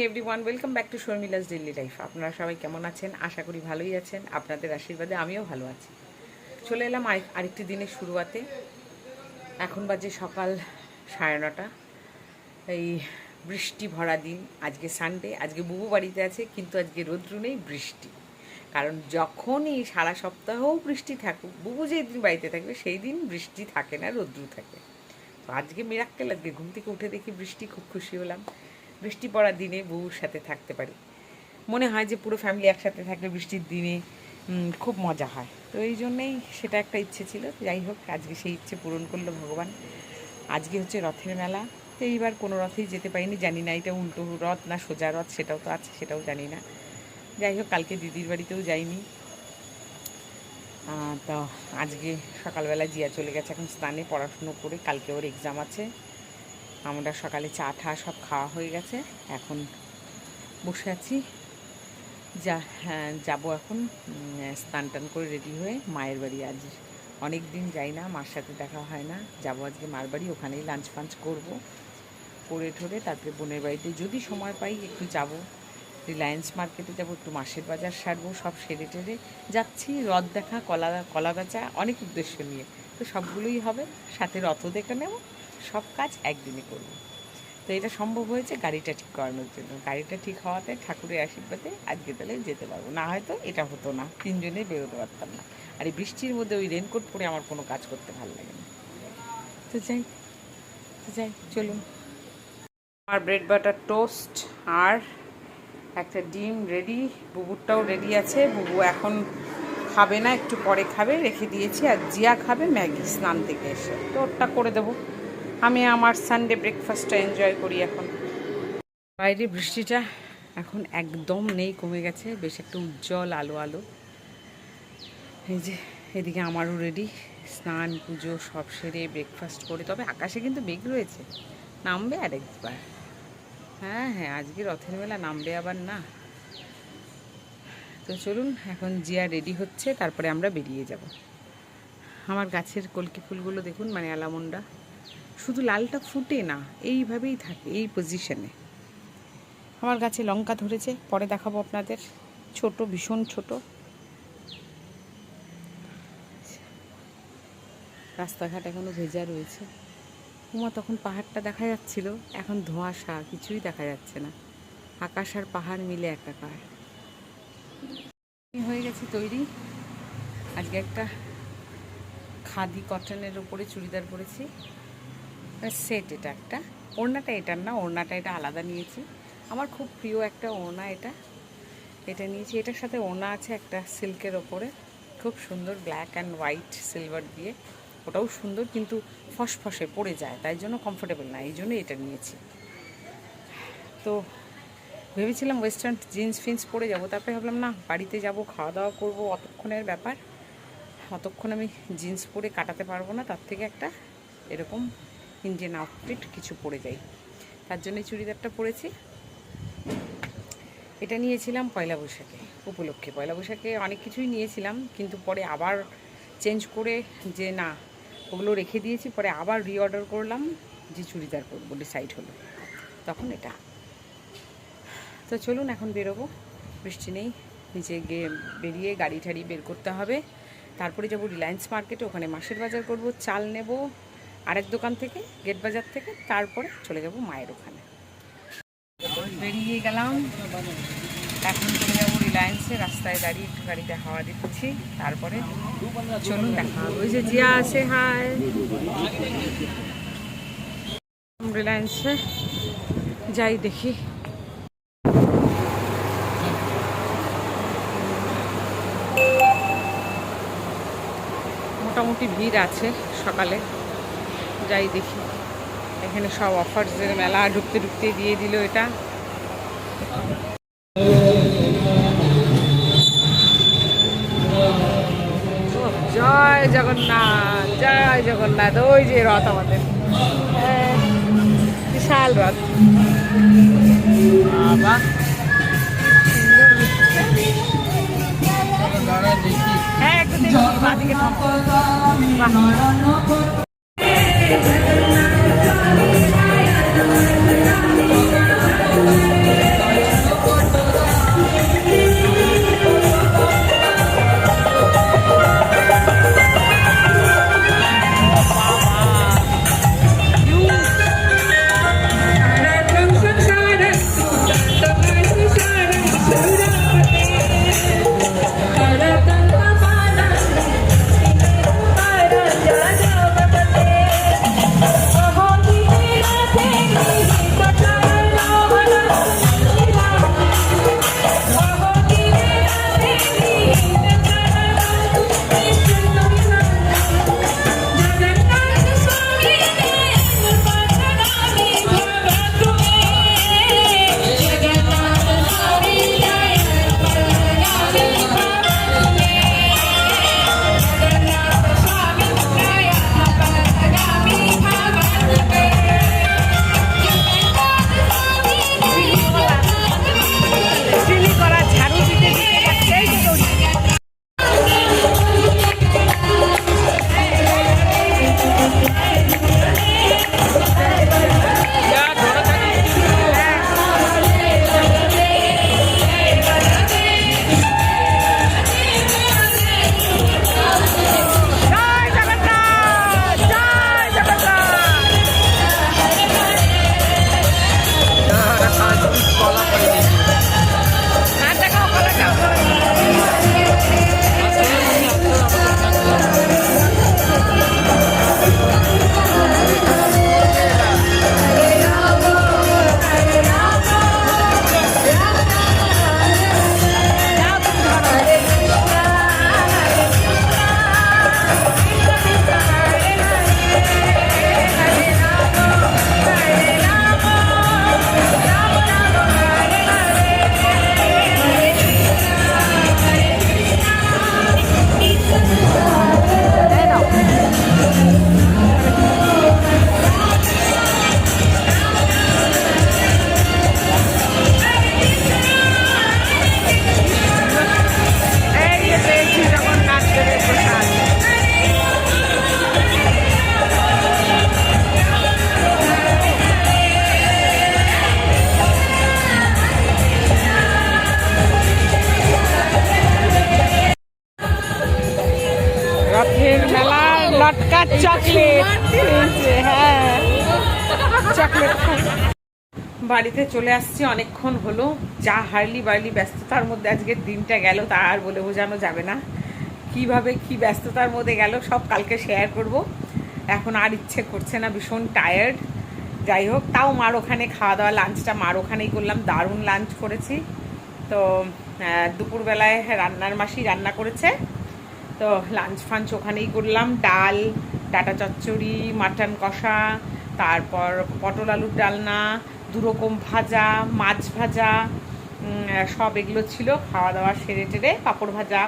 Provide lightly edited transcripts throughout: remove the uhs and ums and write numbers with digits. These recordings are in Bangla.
Everyone, welcome back to Sharmila's daily life. আপনারা সবাই কেমন আছেন? আশা করি ভালোই আছেন। আপনাদের আশীর্বাদে আমিও ভালো আছি। চলে এলাম আরেকটি দিনের শুরুয়াতে। এখন বাজে সকাল 9:30। এই বৃষ্টি ভরা দিন, আজকে সানডে। আজকে বুবু বাড়িতে আছে, কিন্তু আজকে রৌদ্র নেই, বৃষ্টি। কারণ যখনই সারা সপ্তাহও বৃষ্টি থাকুক, বুবু যেই দিন বাড়িতে থাকবে সেই দিন বৃষ্টি থাকে না, রৌদ্র থাকে। তো আজকে মিরাক্কেল, আজকে ঘুম থেকে উঠে দেখি বৃষ্টি, খুব খুশি হলাম। বৃষ্টি পড়ার দিনে বউর সাথে থাকতে পারি, মনে হয় যে পুরো ফ্যামিলি একসাথে থাকলে বৃষ্টির দিনে খুব মজা হয়। তো এই জন্যেই সেটা একটা ইচ্ছে ছিল। যাই হোক, আজকে সেই ইচ্ছে পূরণ করলো ভগবান। আজকে হচ্ছে রথের মেলা। তো এইবার কোনো রথেই যেতে পারিনি, জানি না এটা উল্টো রথ না সোজা রথ, সেটাও তো আছে, সেটাও জানি না। যাই হোক, কালকে দিদির বাড়িতেও যাইনি। তো আজকে সকালবেলা জিয়া চলে গেছে এখন স্নানে, পড়াশুনো করে। কালকে ওর এক্সাম আছে। আমরা সকালে চা ঠা সব খাওয়া হয়ে গেছে, এখন বসে আছি। যাবো এখন স্নান টান করে রেডি হয়ে মায়ের বাড়ি। আজ অনেক দিন যাই না, মার সাথে দেখা হয় না। যাবো আজকে মার বাড়ি, ওখানেই লাঞ্চ ফাঞ্চ করবো, করে ঠোরে তারপরে বোনের বাড়িতে যদি সময় পাই একটু যাব। রিলায়েন্স মার্কেটে যাবো, একটু মাসের বাজার সারবো, সব সেরে টেরে যাচ্ছি। রথ দেখা, কলা বেচা, অনেক উদ্দেশ্য নিয়ে। তো সবগুলোই হবে, সাথে রথও দেখে নেব। সব কাজ একদিনে করব। তো এটা সম্ভব হয়েছে গাড়িটা ঠিক করানোর জন্য। গাড়িটা ঠিক হওয়াতে ঠাকুরের আশীর্বাদে আজকে তাহলে যেতে পারবো, না হয়তো এটা হতো না, তিনজনে বেরোতে পারতাম না। আর এই বৃষ্টির মধ্যে ওই রেনকোট পরে আমার কোনো কাজ করতে ভালো লাগে না। তো যাই চলুন। আমার ব্রেড বাটার টোস্ট আর একটা ডিম রেডি, বুবুরটাও রেডি আছে। বুবু এখন খাবে না, একটু পরে খাবে, রেখে দিয়েছি। আর জিয়া খাবে ম্যাগি স্নান থেকে এসে, তো ওটা করে দেবো। আমি আমার সানডে ব্রেকফাস্টটা এনজয় করি এখন। বাইরে বৃষ্টিটা এখন একদম নেই, কমে গেছে, বেশ একটা উজ্জ্বল আলো আলো। এই যে এদিকে আমারও রেডি, স্নান পুজো সব সেরে ব্রেকফাস্ট করে। তবে আকাশে কিন্তু মেঘ রয়েছে, নামবে আরেকবার। হ্যাঁ, আজকে রথের মেলা, নামবে আবার না। তো চলুন, এখন জিয়া রেডি হচ্ছে, তারপরে আমরা বেরিয়ে যাব। আমার গাছের কলকি ফুলগুলো দেখুন, মানে অ্যালামন্ডা, শুধু লালটা ফুটে না, এইভাবেই থাকে এই পজিশনে। আমার গাছে লঙ্কা ধরেছে, পরে দেখাবো আপনাদের। ছোট, ভীষণ ছোট। রাস্তাঘাট এখনও ভেজা রয়েছে। তখন পাহাড়টা দেখা যাচ্ছিল, এখন ধোঁয়াশা, কিছুই দেখা যাচ্ছে না। আকাশ আর পাহাড় মিলে একাকার হয়ে গেছে তৈরি। আজকে একটা খাদি কটনের উপরে চুড়িদার পরেছি, সেট। এটা একটা ওড়নাটা, এটার না, ওড়নাটা এটা আলাদা নিয়েছি। আমার খুব প্রিয় একটা ওড়না এটা নিয়েছি। এটার সাথে ওড়না আছে একটা সিল্কের ওপরে, খুব সুন্দর, ব্ল্যাক অ্যান্ড হোয়াইট সিলভার দিয়ে। ওটাও সুন্দর, কিন্তু ফসফসে পড়ে যায়, তাই জন্য কমফোর্টেবল না, এই জন্য এটা নিয়েছি। তো ভেবেছিলাম ওয়েস্টার্ন জিন্স ফিন্স পরে যাব, তারপরে ভাবলাম না, বাড়িতে যাব, খাওয়া দাওয়া করবো, অতক্ষণের ব্যাপার, অতক্ষণ আমি জিন্স পরে কাটাতে পারবো না। তার থেকে একটা এরকম ইন্ডিয়ান আউটফিট কিছু পরে যাই, তার জন্যই চুড়িদারটা পরেছি। এটা নিয়েছিলাম পয়লা বৈশাখে উপলক্ষে। পয়লা বৈশাখে অনেক কিছুই নিয়েছিলাম, কিন্তু পরে আবার চেঞ্জ করে, যে না ওগুলো রেখে দিয়েছি, পরে আবার রিঅর্ডার করলাম, যে চুড়িদার পরবো ডিসাইড হলো, তখন এটা। তো চলুন এখন বেরোবো, বৃষ্টি নেই। নিচে গিয়ে বেরিয়ে গাড়ি ঠাড়ি বের করতে হবে, তারপরে যাব রিলায়েন্স মার্কেটে, ওখানে মাসের বাজার করব, চাল নেব আরেক দোকান থেকে, গেট বাজার থেকে, তারপরে চলে যাব মায়ের ওখানে। বেরিয়ে গেলাম, এখন চলে যাবো রিলায়েন্সে। রাস্তায় দাঁড়িয়ে একটু গাড়িতে হাওয়া দিচ্ছি, তারপরে চলুন দেখা হবে। ওই যে জিয়া আছে, হাই। রিলায়েন্সে যাই, দেখি। মোটামুটি ভিড় আছে সকালে, যাই দেখি। এখানে সব অফার্সের মেলা, ঢুকতে ঢুকতে দিয়ে দিল এটা। জয় জগন্নাথ, জয় জগন্নাথ। ওই যে রথ আমাদের, বিশাল রথ, বাবা। হ্যাঁ, একটু দেখি বাদিকে থাকো। চকলেট, হ্যাঁ চকলেট খাই। বাড়িতে চলে আসছি, অনেকক্ষণ হলো। যা হার্লি বার্লি ব্যস্ততার মধ্যে আজকের দিনটা গেল তা আর বলে বোঝানো যাবে না। কিভাবে কি ব্যস্ততার মধ্যে গেল সব কালকে শেয়ার করব। এখন আর ইচ্ছে করছে না, ভীষণ টায়ার্ড। যাই হোক, তাও মার ওখানে খাওয়া দাওয়া, লাঞ্চটা মার ওখানেই করলাম। দারুণ লাঞ্চ করেছি। তো দুপুরবেলায় রান্নার মাসি রান্না করেছে, তো লাঞ্চ ফাঞ্চ ওখানেই করলাম। ডাল, ডাটা চচ্চড়ি, মাটন কষা, তারপর পটল আলুর ডালনা, দুরকম ভাজা, মাছ ভাজা, সব এগুলো ছিল। খাওয়া দাওয়া সেরে টেরে পাঁপড় ভাজা,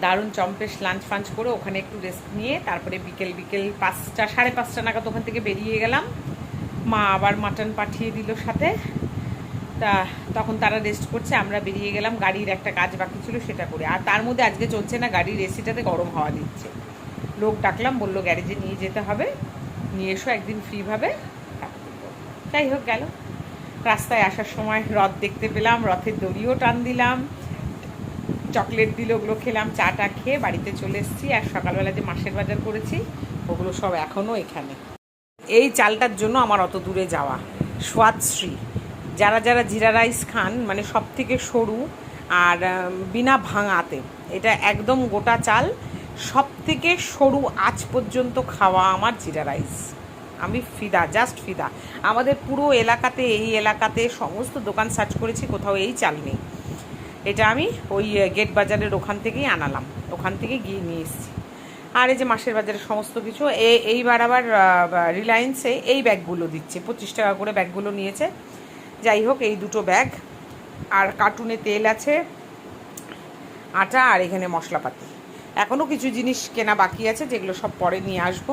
দারুণ চম্পেশ লাঞ্চ ফাঞ্চ করে ওখানে একটু রেস্ট নিয়ে তারপরে বিকেল 5টা 5:30 নাগাদ ওখান থেকে বেরিয়ে গেলাম। মা আবার মাটন পাঠিয়ে দিল সাথে। তা তখন তারা রেস্ট করছে, আমরা বেরিয়ে গেলাম। গাড়ির একটা কাজ বাকি ছিল সেটা করে। আর তার মধ্যে আজকে চলছে না, গাড়ির এসিটাতে গরম হাওয়া দিচ্ছে। লোক ডাকলাম, বললো গ্যারেজে নিয়ে যেতে হবে, নিয়ে এসো একদিন ফ্রিভাবে। যাই হোক গেল। রাস্তায় আসার সময় রথ দেখতে পেলাম, রথের দড়িও টান দিলাম, চকলেট দিল, ওগুলো খেলাম। চাটা খেয়ে বাড়িতে চলে এসেছি। আর সকালবেলা যে মাসের বাজার করেছি ওগুলো সব এখনও এখানে। এই চালটার জন্য আমার অত দূরে যাওয়া। স্বাদশ্রী, যারা যারা জিরা রাইস খান, মানে সব থেকে সরু আর বিনা ভাঙাতে, এটা একদম গোটা চাল, সব থেকে সরু আজ পর্যন্ত খাওয়া আমার জিরা রাইস। আমি ফিদা, জাস্ট ফিদা। আমাদের পুরো এলাকাতে, এই এলাকাতে সমস্ত দোকান সার্চ করেছি, কোথাও এই চাল নেই। এটা আমি ওই গেট বাজারের ওখান থেকেই আনালাম, ওখান থেকে গিয়ে নিয়ে এসেছি। আর এই যে মাসের বাজারের সমস্ত কিছু এইবার আবার রিলায়েন্সে এই ব্যাগগুলো দিচ্ছে, 25 টাকা করে ব্যাগগুলো নিয়েছে। যাই হোক, এই দুটো ব্যাগ, আর কার্টুনে তেল আছে, আটা, আর এখানে মশলাপাতি। এখনও কিছু জিনিস কেনা বাকি আছে, যেগুলো সব পরে নিয়ে আসবো।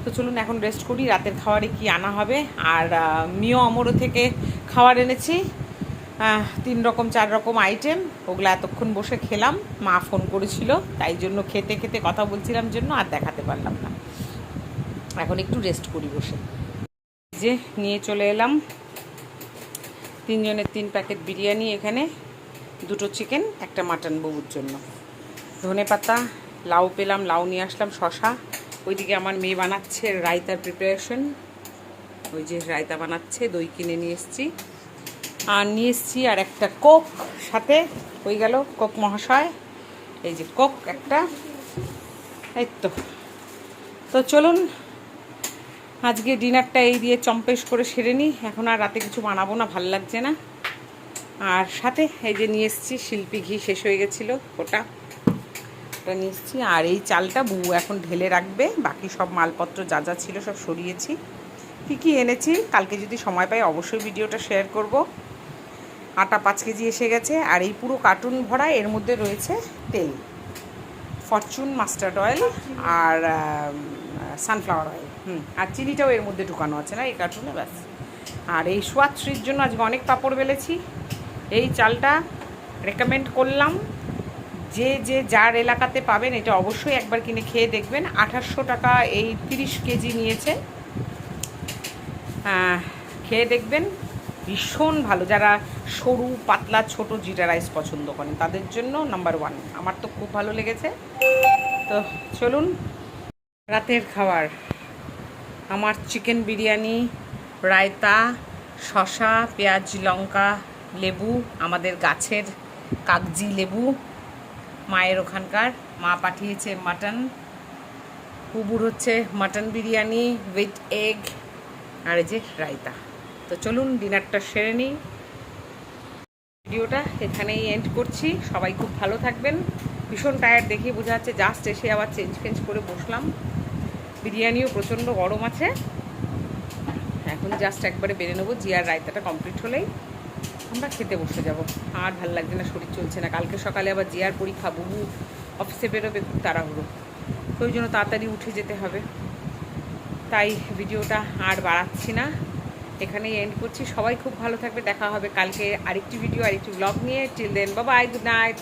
তো চলুন এখন রেস্ট করি। রাতের খাবারে কি আনা হবে। আর মিও অমরো থেকে খাবার এনেছি, 3 রকম 4 রকম আইটেম। ওগুলো এতক্ষণ বসে খেলাম। মা ফোন করেছিল, তাই জন্য খেতে খেতে কথা বলছিলাম জন্য আর দেখাতে পারলাম না। এখন একটু রেস্ট করি বসে। যে নিয়ে চলে এলাম 3 জনের 3 প্যাকেট বিরিয়ানি, এখানে 2টো চিকেন, একটা মাটন বউর জন্য। ধনেপাতা, লাউ পেলাম, লাউ নিয়ে আসলাম, শশা। ওইদিকে আমার মেয়ে বানাচ্ছে রায়তার প্রিপারেশন, ওই যে রায়তা বানাচ্ছে। দই কিনে নিয়ে এসেছি, আর নিয়ে এসেছি আর একটা কোক সাথে। হয়ে গেল কোক মহাশয়, এই যে কোক একটা। এই তো চলুন আজকে ডিনারটা এই দিয়ে চম্পেশ করে সেরে নিই। এখন আর রাতে কিছু বানাবো না, ভাল লাগছে না। আর সাথে এই যে নিয়ে এসেছি শিল্পী ঘি, শেষ হয়ে গেছিলো, ওটা নিয়ে এসেছি। আর এই চালটা বউ এখন ঢেলে রাখবে। বাকি সব মালপত্র যা যা ছিল সব সরিয়েছি। কী কী এনেছি কালকে যদি সময় পাই অবশ্যই ভিডিওটা শেয়ার করব। আটা 5 কেজি এসে গেছে। আর এই পুরো কার্টুন ভরা, এর মধ্যে রয়েছে তেল, ফরচুন মাস্টার্ড অয়েল আর সানফ্লাওয়ার অয়েল, আর চিনিটাও এর মধ্যে ঢুকানো আছে না এই কার্টুনে, ব্যাস। আর এই স্বাদশ্রীর জন্য আজকে অনেক পাঁপড় বেলেছি। এই চালটা রেকমেন্ড করলাম, যে যে যার এলাকাতে পাবেন এটা অবশ্যই একবার কিনে খেয়ে দেখবেন। 2800 টাকা এই 30 কেজি নিয়েছে, খেয়ে দেখবেন, ভীষণ ভালো। যারা সরু পাতলা ছোট জিরা রাইস পছন্দ করেন তাদের জন্য নাম্বার 1। আমার তো খুব ভালো লেগেছে। তো চলুন রাতের খাবার। আমার চিকেন বিরিয়ানি, রায়তা, শসা, পেঁয়াজ, লঙ্কা, লেবু, আমাদের গাছের কাগজি লেবু, মায়ের ওখানকার, মা পাঠিয়েছে মাটন, পুবুর হচ্ছে মাটন বিরিয়ানি উইথ এগ, আর এই যে রায়তা। তো চলুন ডিনারটা সেরে নিই। ভিডিওটা এখানেই এন্ড করছি। সবাই খুব ভালো থাকবেন। ভীষণ টায়ার্ড দেখে বোঝা যাচ্ছে, জাস্ট এসে আবার চেঞ্জ করে বসলাম। বিরিয়ানিও প্রচণ্ড গরম আছে, এখন জাস্ট একবারে বেড়ে নেবো। জিয়ার রায়তাটা কমপ্লিট হলেই আমরা খেতে বসে যাব। আর ভালো লাগছে না, শরীর চলছে না। কালকে সকালে আবার জিয়ার পরীক্ষা, বহু অফিসে বেরোবে, খুব তাড়াহুড়ো, তো ওই জন্য তাড়াতাড়ি উঠে যেতে হবে। তাই ভিডিওটা আর বাড়াচ্ছি না, এখানেই এন্ড করছি। সবাই খুব ভালো থাকবে। দেখা হবে কালকে আরেকটি ভিডিও, আরেকটি ব্লগ নিয়ে। Till then, bye bye, good night.